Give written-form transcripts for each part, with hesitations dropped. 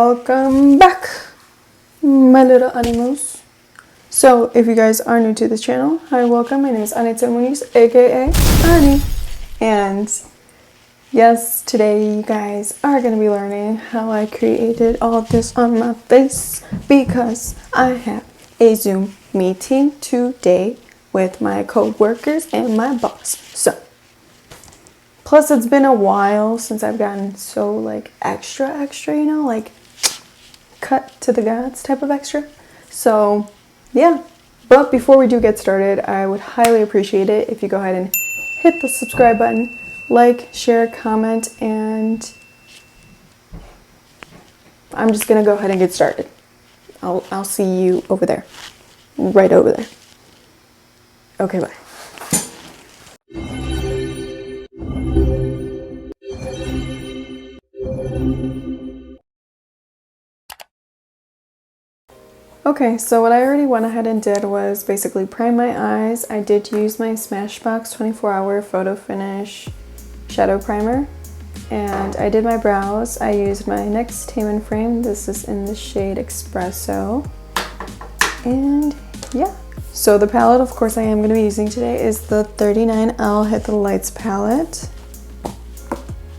welcome back, my little animals. So if you guys are new to this channel, hi, welcome. My name is anaitzelmuniz, aka Annie, and yes, today you guys are going to be learning how I created all this on my face because I have a Zoom meeting today with my co-workers and my boss. So plus, it's been a while since I've gotten so like extra, you know, like cut to the gods type of extra. So yeah, but before we do get started, I would highly appreciate it if you go ahead and hit the subscribe button, like, share, comment, and I'm just gonna go ahead and get started. I'll see you over there, right over there. Okay, bye. Okay, so what I already went ahead and did was basically prime my eyes. I did use my Smashbox 24-hour photo finish shadow primer, and I did my brows. I used my NYX Taman frame. This is in the shade Espresso, and yeah. So the palette, of course, I am going to be using today is the 39L Hit the Lights palette.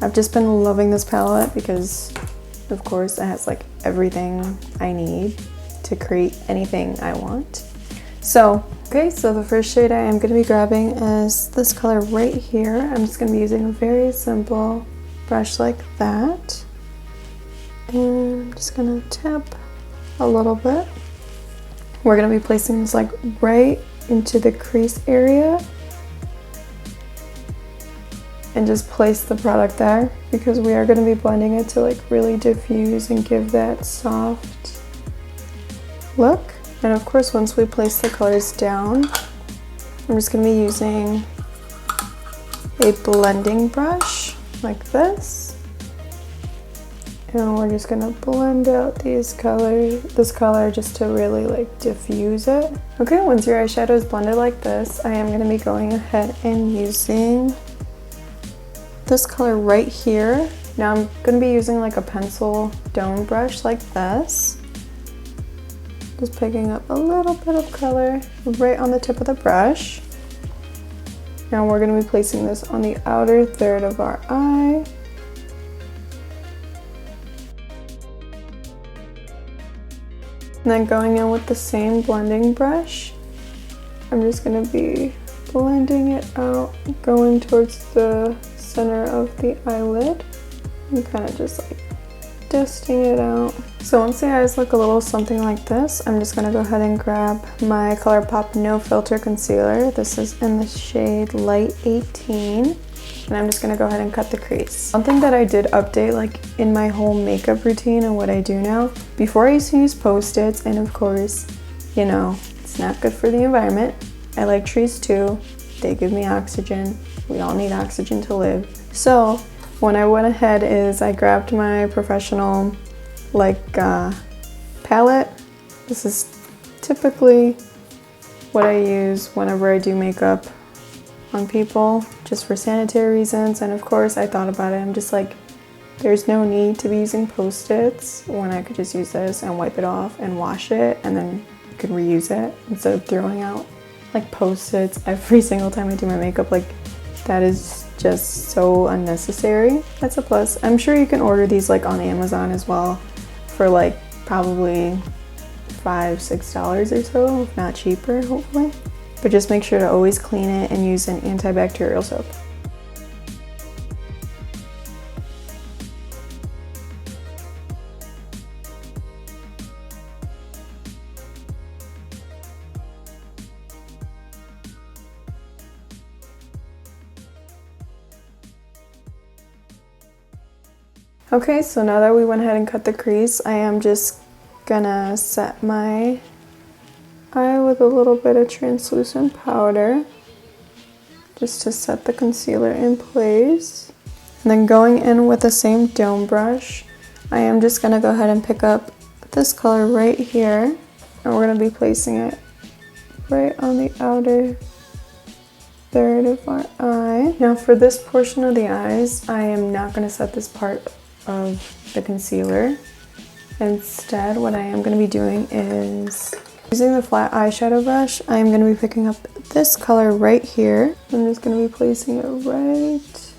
I've just been loving this palette because, of course, it has like everything I need to create anything I want. So, okay, so the first shade I am going to be grabbing is this color right here. I'm just going to be using a very simple brush like that. And I'm just going to tap a little bit. We're going to be placing this like right into the crease area. And just place the product there because we are going to be blending it to like really diffuse and give that soft look. And of course, once we place the colors down, I'm just going to be using a blending brush like this, and we're just going to blend out this color just to really like diffuse it. Okay, once your eyeshadow is blended like this, I am going to be going ahead and using this color right here. Now I'm going to be using like a pencil dome brush like this. Just picking up a little bit of color right on the tip of the brush. Now we're going to be placing this on the outer third of our eye. And then going in with the same blending brush, I'm just going to be blending it out, going towards the center of the eyelid, and kind of just like dusting it out. So once the eyes look a little something like this, I'm just gonna go ahead and grab my ColourPop No Filter Concealer. This is in the shade Light 18. And I'm just gonna go ahead and cut the crease. One thing that I did update like in my whole makeup routine and what I do now, before I used to use Post-its, and of course, you know, it's not good for the environment. I like trees too. They give me oxygen. We all need oxygen to live. So when I went ahead is I grabbed my professional like palette. This is typically what I use whenever I do makeup on people, just for sanitary reasons. And of course I thought about it. I'm just like, there's no need to be using Post-its when I could just use this and wipe it off and wash it, and then you can reuse it instead of throwing out like Post-its every single time I do my makeup. Like, that is just so unnecessary. That's a plus. I'm sure you can order these like on Amazon as well for like probably $5-6 or so, if not cheaper, hopefully. But just make sure to always clean it and use an antibacterial soap. Okay, so now that we went ahead and cut the crease, I am just gonna set my eye with a little bit of translucent powder just to set the concealer in place. And then going in with the same dome brush, I am just gonna go ahead and pick up this color right here, and we're gonna be placing it right on the outer third of our eye. Now for this portion of the eyes, I am not gonna set this part of the concealer. Instead, what I am going to be doing is using the flat eyeshadow brush. I am going to be picking up this color right here. I'm just going to be placing it right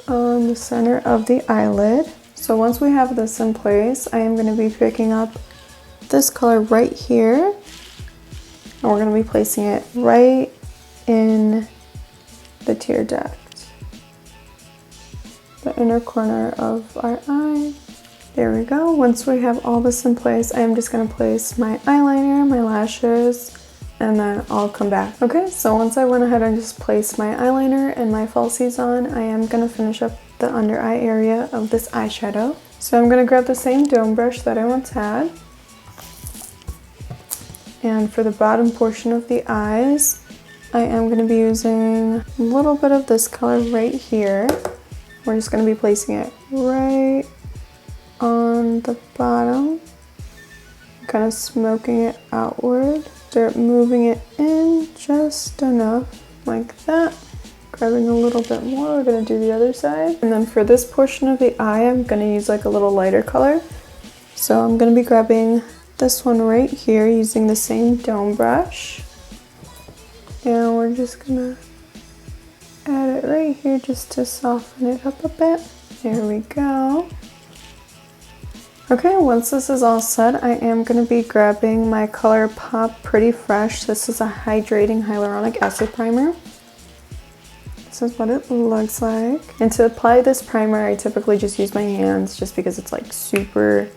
on the center of the eyelid. So once we have this in place, I am going to be picking up this color right here, and we're going to be placing it right in the tear duct, the inner corner of our eye. There we go. Once we have all this in place, I am just going to place my eyeliner, my lashes, and then I'll come back. Okay, so once I went ahead and just placed my eyeliner and my falsies on, I am going to finish up the under eye area of this eyeshadow. So I'm going to grab the same dome brush that I once had. And for the bottom portion of the eyes, I am going to be using a little bit of this color right here. We're just going to be placing it right on the bottom, kind of smoking it outward. Start moving it in just enough, like that. Grabbing a little bit more, we're going to do the other side. And then for this portion of the eye, I'm going to use like a little lighter color. So I'm going to be grabbing this one right here using the same dome brush. And we're just going to add it right here just to soften it up a bit. There we go. Okay, once this is all set, I am going to be grabbing my ColourPop Pretty Fresh. This is a hydrating hyaluronic acid primer. This is what it looks like. And to apply this primer, I typically just use my hands just because it's like super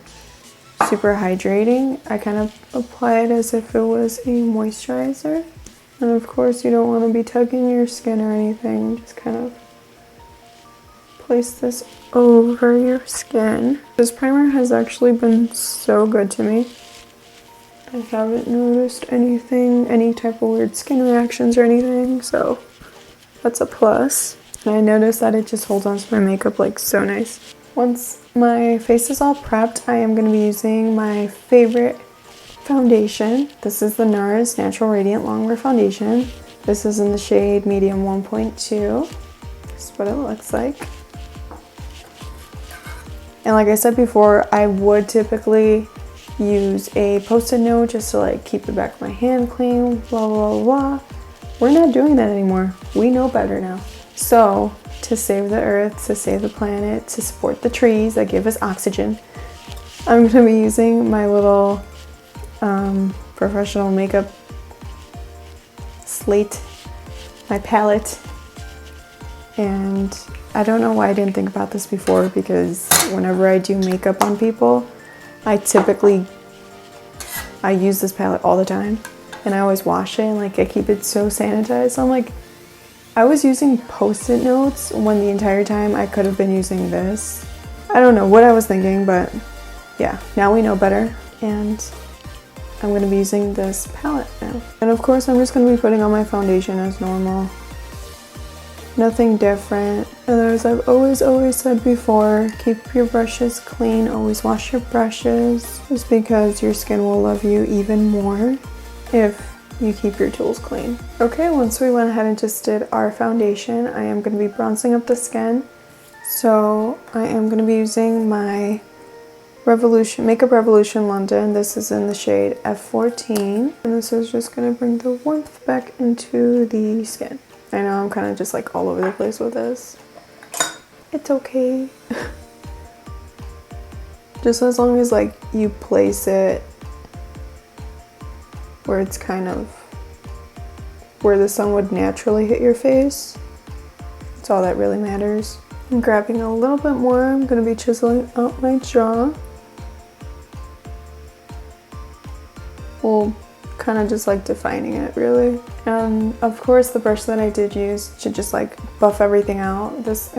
hydrating. I kind of apply it as if it was a moisturizer. And of course, you don't want to be tugging your skin or anything. Just kind of place this over your skin. This primer has actually been so good to me. I haven't noticed anything, any type of weird skin reactions or anything, so that's a plus. And I noticed that it just holds on to my makeup like so nice. Once my face is all prepped, I am going to be using my favorite foundation. This is the NARS Natural Radiant Longwear Foundation. This is in the shade Medium 1.2. This is what it looks like. And like I said before, I would typically use a post-it note just to like keep the back of my hand clean, blah, blah, blah. We're not doing that anymore. We know better now. So to save the earth, to save the planet, to support the trees that give us oxygen, I'm gonna be using my little professional makeup slate, my palette. And I don't know why I didn't think about this before, because whenever I do makeup on people, I use this palette all the time, and I always wash it, and like I keep it so sanitized. So I'm like, I was using post-it notes when the entire time I could have been using this. I don't know what I was thinking, but yeah, now we know better, and I'm going to be using this palette now. And of course, I'm just going to be putting on my foundation as normal. Nothing different. And as I've always said before, keep your brushes clean, always wash your brushes, just because your skin will love you even more if you keep your tools clean. Okay, once we went ahead and just did our foundation, I am going to be bronzing up the skin. So I am going to be using my Makeup Revolution London. This is in the shade F14, and this is just going to bring the warmth back into the skin. I know I'm kind of just like all over the place with this. It's okay. Just as long as like you place it where it's kind of where the sun would naturally hit your face. That's all that really matters. I'm grabbing a little bit more. I'm going to be chiseling out my jaw. Well, kind of just like defining it really. And of course the brush that I did use to just like buff everything out, this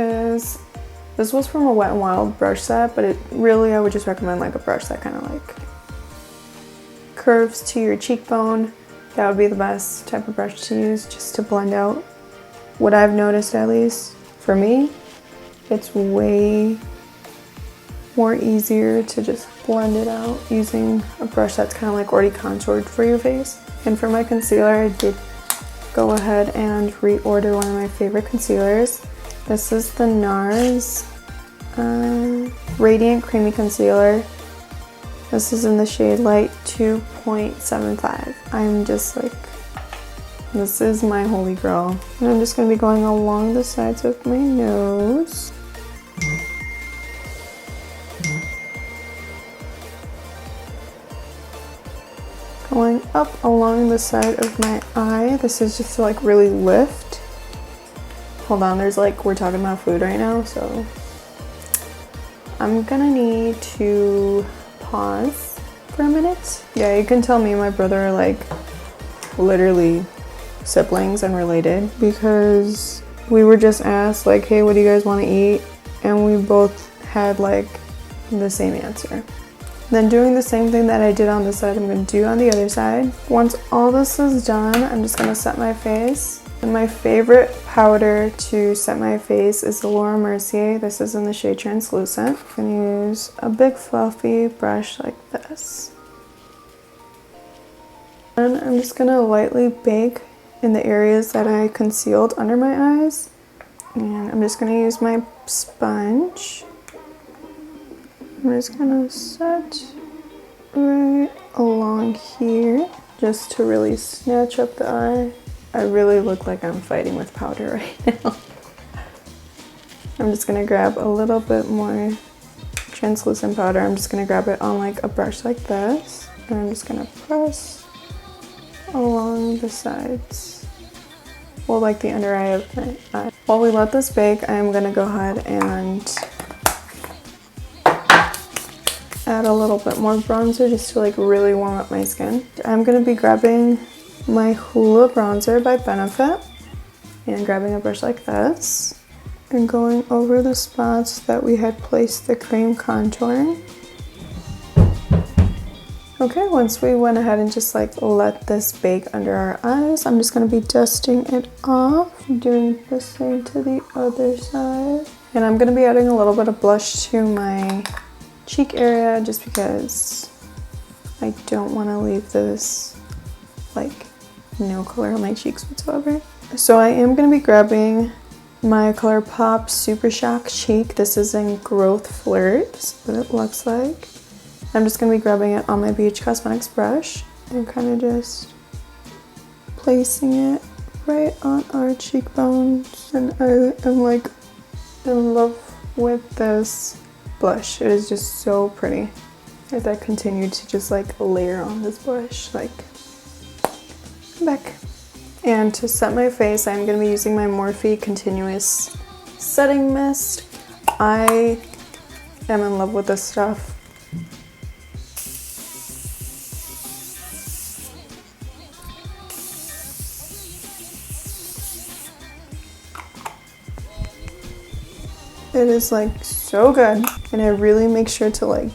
was from a Wet n Wild brush set, but I would just recommend like a brush that kind of like curves to your cheekbone. That would be the best type of brush to use just to blend out. What I've noticed, at least for me, it's way more easier to just blend it out using a brush that's kind of like already contoured for your face. And for my concealer, I did go ahead and reorder one of my favorite concealers. This is the NARS Radiant Creamy Concealer. This is in the shade Light 2.75. I'm just like, this is my holy grail. And I'm just going to be going along the sides of my nose. Going up along the side of my eye. This is just to like really lift. Hold on, there's like, we're talking about food right now, so I'm gonna need to pause for a minute. Yeah, you can tell me and my brother are like literally siblings and related, because we were just asked like, hey, what do you guys want to eat? And we both had like the same answer. Then doing the same thing that I did on this side, I'm going to do on the other side. Once all this is done, I'm just going to set my face. And my favorite powder to set my face is the Laura Mercier. This is in the shade Translucent. I'm going to use a big fluffy brush like this. And I'm just going to lightly bake in the areas that I concealed under my eyes. And I'm just going to use my sponge. I'm just gonna set right along here just to really snatch up the eye. I really look like I'm fighting with powder right now. I'm just gonna grab a little bit more translucent powder. I'm just gonna grab it on like a brush like this. And I'm just gonna press along the sides. Well, like the under eye of my eye. While we let this bake, I'm gonna go ahead and add a little bit more bronzer just to like really warm up my skin. I'm going to be grabbing my Hoola bronzer by Benefit and grabbing a brush like this and going over the spots that we had placed the cream contouring. Okay, once we went ahead and just like let this bake under our eyes, I'm just going to be dusting it off, doing the same to the other side. And I'm going to be adding a little bit of blush to my cheek area just because I don't want to leave this like no color on my cheeks whatsoever. So I am going to be grabbing my ColourPop Super Shock Cheek. This is in Growth Flirt. This is what it looks like. I'm just going to be grabbing it on my BH Cosmetics brush and kind of just placing it right on our cheekbones. And I am like in love with this blush. It is just so pretty as I continue to just like layer on this blush. Like, come back. And to set my face, I'm going to be using my Morphe Continuous Setting Mist. I am in love with this stuff. It is like so good, and I really make sure to like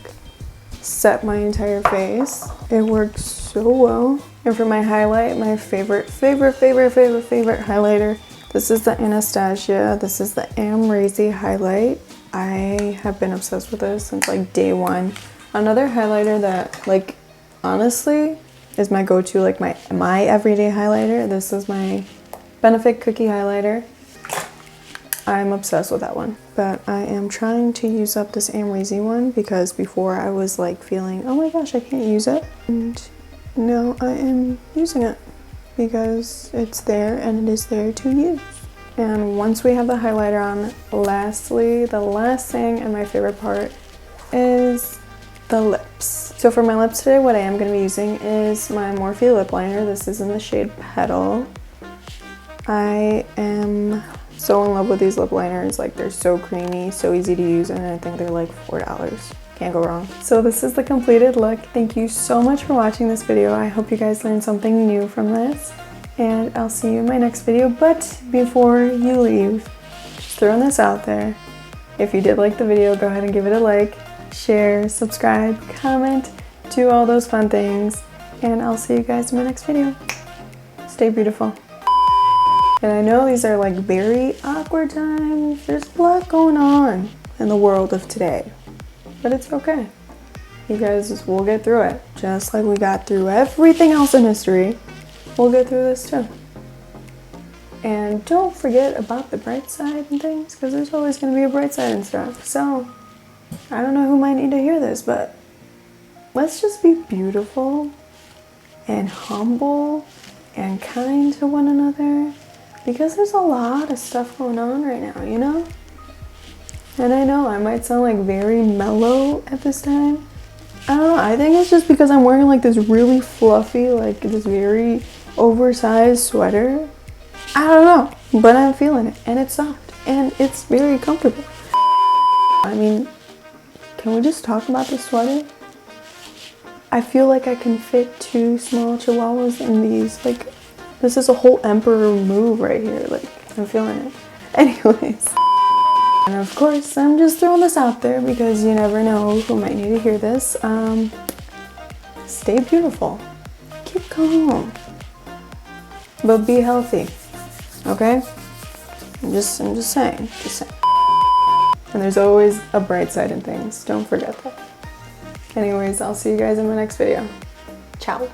set my entire face. It works so well. And for my highlight, my favorite highlighter, this is the Anastasia. This is the Amrezy highlight. I have been obsessed with this since like day one. Another highlighter that like honestly is my go-to, like my everyday highlighter. This is my Benefit Cookie highlighter. I'm obsessed with that one, but I am trying to use up this Amrezy one because before I was like feeling, oh my gosh, I can't use it. And now I am using it because it's there and it is there to use. And once we have the highlighter on, lastly, the last thing and my favorite part is the lips. So for my lips today, what I am going to be using is my Morphe lip liner. This is in the shade Petal. I am so in love with these lip liners. Like, they're so creamy, so easy to use, and I think they're like $4. Can't go wrong. So this is the completed look. Thank you so much for watching this video. I hope you guys learned something new from this, and I'll see you in my next video. But before you leave, just throwing this out there, if you did like the video, go ahead and give it a like, share, subscribe, comment, do all those fun things, and I'll see you guys in my next video. Stay beautiful. And I know these are like very awkward times. There's a lot going on in the world of today, but it's okay. You guys will get through it. Just like we got through everything else in history, we'll get through this too. And don't forget about the bright side and things, because there's always going to be a bright side and stuff. So I don't know who might need to hear this, but let's just be beautiful and humble and kind to one another, because there's a lot of stuff going on right now, you know? And I know I might sound like very mellow at this time. I don't know, I think it's just because I'm wearing like this really fluffy, like this very oversized sweater. I don't know, but I'm feeling it, and it's soft, and it's very comfortable. I mean, can we just talk about the sweater? I feel like I can fit 2 small chihuahuas in these. Like, this is a whole emperor move right here. Like, I'm feeling it. Anyways. And of course, I'm just throwing this out there because you never know who might need to hear this. Stay beautiful. Keep calm. But be healthy. Okay? I'm just saying. Just saying. And there's always a bright side in things. Don't forget that. Anyways, I'll see you guys in my next video. Ciao.